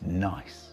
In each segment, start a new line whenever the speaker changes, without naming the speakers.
Nice.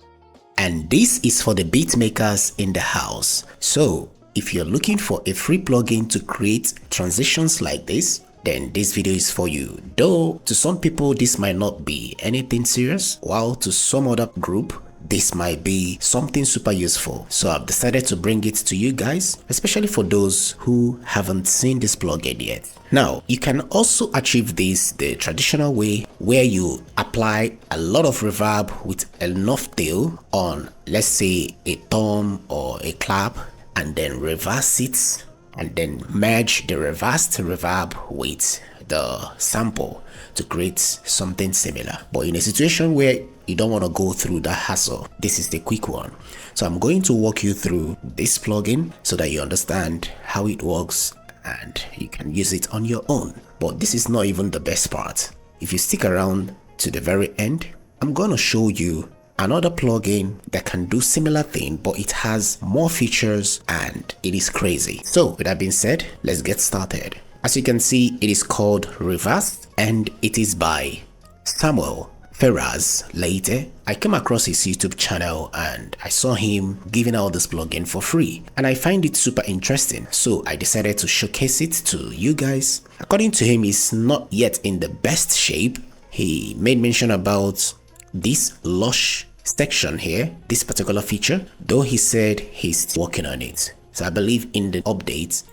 And this is for the beat makers in the house. So if you're looking for a free plugin to create transitions like this, then this video is for you. Though to some people this might not be anything serious, while to some other group this might be something super useful. So I've decided to bring it to you guys, especially for those who haven't seen this plugin yet. Now, you can also achieve this the traditional way, where you apply a lot of reverb with enough tail on, let's say, a thumb or a clap, and then reverse it, and then merge the reversed reverb with the sample to create something similar. But in a situation where you don't want to go through that hassle, this is the quick one. So I'm going to walk you through this plugin so that you understand how it works and you can use it on your own. But this is not even the best part. If you stick around to the very end, I'm going to show you another plugin that can do similar thing, but it has more features and it is crazy. So with that being said, let's get started. As you can see, it is called Reverb and it is by Samuel Ferraz-Leite. I came across his YouTube channel and I saw him giving out this plugin for free, and I find it super interesting, so I decided to showcase it to you guys. According to him, he's not yet in the best shape. He made mention about this lush section here, this particular feature, though he said he's working on it. So I believe in the updates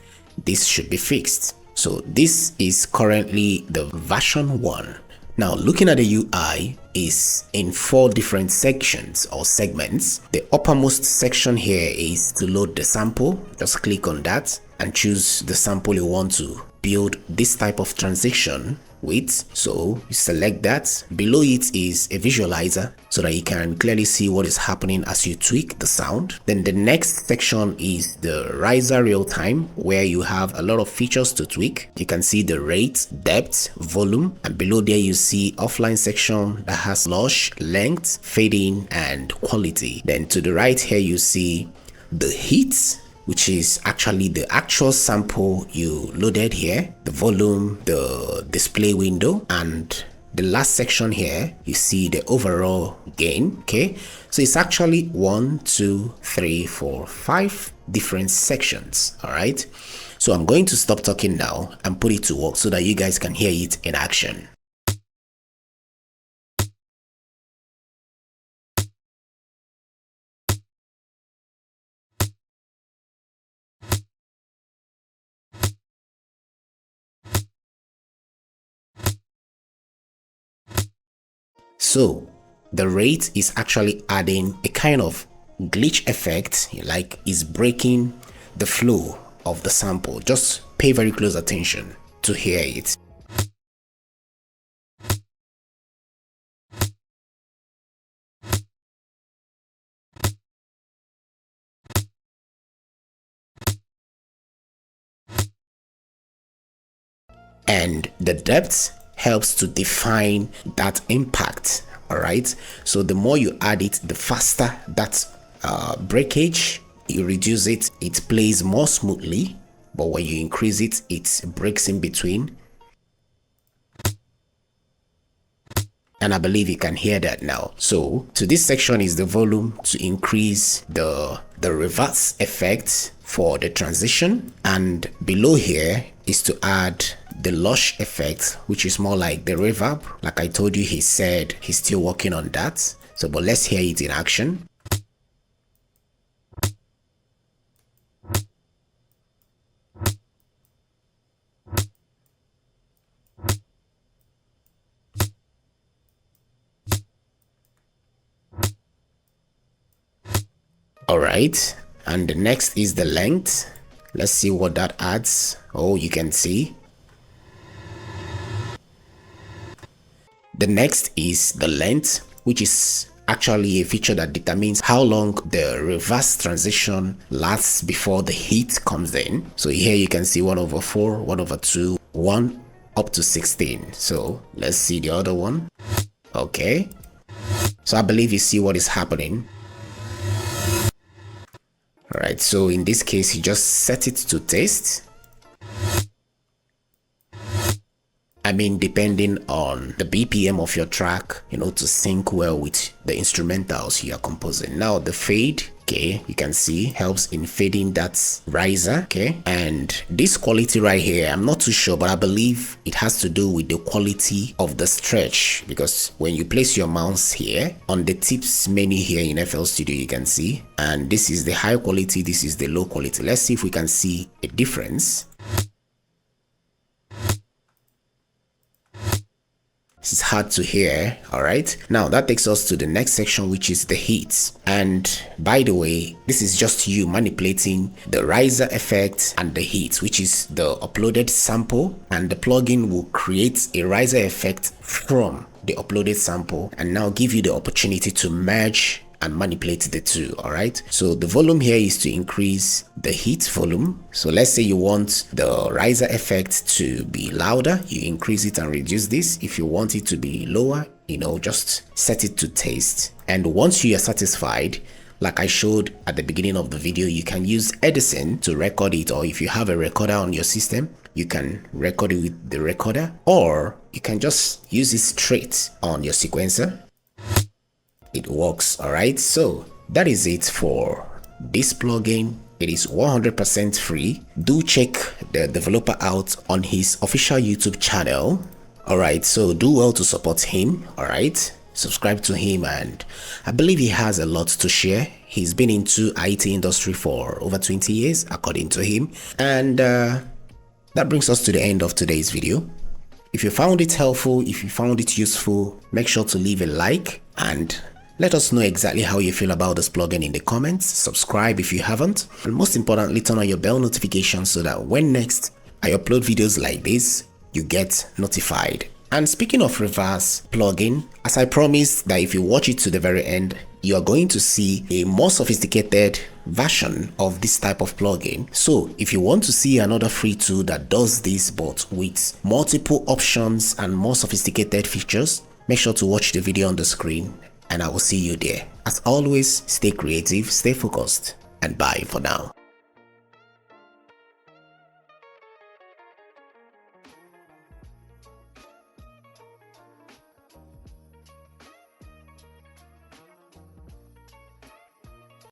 this should be fixed. So this is currently the version 1. Now looking at the UI is in 4 different sections or segments. The uppermost section here is to load the sample. Just click on that and choose the sample you want to build this type of transition with. So you select that. Below it is a visualizer so that you can clearly see what is happening as you tweak the sound. Then the next section is the riser real time, where you have a lot of features to tweak. You can see the rate, depth, volume, and below there you see offline section that has lush, length, fading, and quality. Then to the right here you see the hits, which is actually the actual sample you loaded here, the volume, the display window, and the last section here you see the overall gain. Okay, so it's actually 1, 2, 3, 4, 5 different sections. All right, so I'm going to stop talking now and put it to work so that you guys can hear it in action. So the rate is actually adding a kind of glitch effect, like it's breaking the flow of the sample. Just pay very close attention to hear it. And the depth helps to define that impact. All right, so the more you add it, the faster that breakage. You reduce it, it plays more smoothly, but when you increase it, it breaks in between. And I believe you can hear that now. So to this section is the volume to increase the reverse effect for the transition, and below here is to add the lush effect, which is more like the reverb. Like I told you, he said he's still working on that. So but let's hear it in action. All right, and the next is the length. Let's see what that adds. Oh, you can see. The next is the length, which is actually a feature that determines how long the reverse transition lasts before the heat comes in. So here you can see 1/4, 1/2, 1 up to 16. So let's see the other one. Okay, so I believe you see what is happening. All right, so in this case you just set it to test, I mean, depending on the BPM of your track, you know, to sync well with the instrumentals you are composing. Now the fade, okay, you can see helps in fading that riser, okay, and this quality right here, I'm not too sure, but I believe it has to do with the quality of the stretch, because when you place your mouse here on the tips menu here in FL Studio, you can see, and this is the high quality, this is the low quality. Let's see if we can see a difference. It's hard to hear. All right, now that takes us to the next section, which is the hits. And by the way, this is just you manipulating the riser effect and the hits, which is the uploaded sample, and the plugin will create a riser effect from the uploaded sample and now give you the opportunity to merge and manipulate the two. All right, so the volume here is to increase the hit volume. So let's say you want the riser effect to be louder, you increase it and reduce this. If you want it to be lower, you know, just set it to taste. And once you are satisfied, like I showed at the beginning of the video, you can use Edison to record it, or if you have a recorder on your system, you can record it with the recorder, or you can just use it straight on your sequencer. It works. All right, so that is it for this plugin. It is 100% free. Do check the developer out on his official YouTube channel. All right, so do well to support him. All right, subscribe to him, and I believe he has a lot to share. He's been into IT industry for over 20 years according to him. And that brings us to the end of today's video. If you found it helpful, if you found it useful, make sure to leave a like and let us know exactly how you feel about this plugin in the comments. Subscribe if you haven't, and most importantly, turn on your bell notifications so that when next I upload videos like this, you get notified. And speaking of reverse plugin, as I promised that if you watch it to the very end, you are going to see a more sophisticated version of this type of plugin. So if you want to see another free tool that does this but with multiple options and more sophisticated features, make sure to watch the video on the screen, and I will see you there. As always, stay creative, stay focused, and bye for now.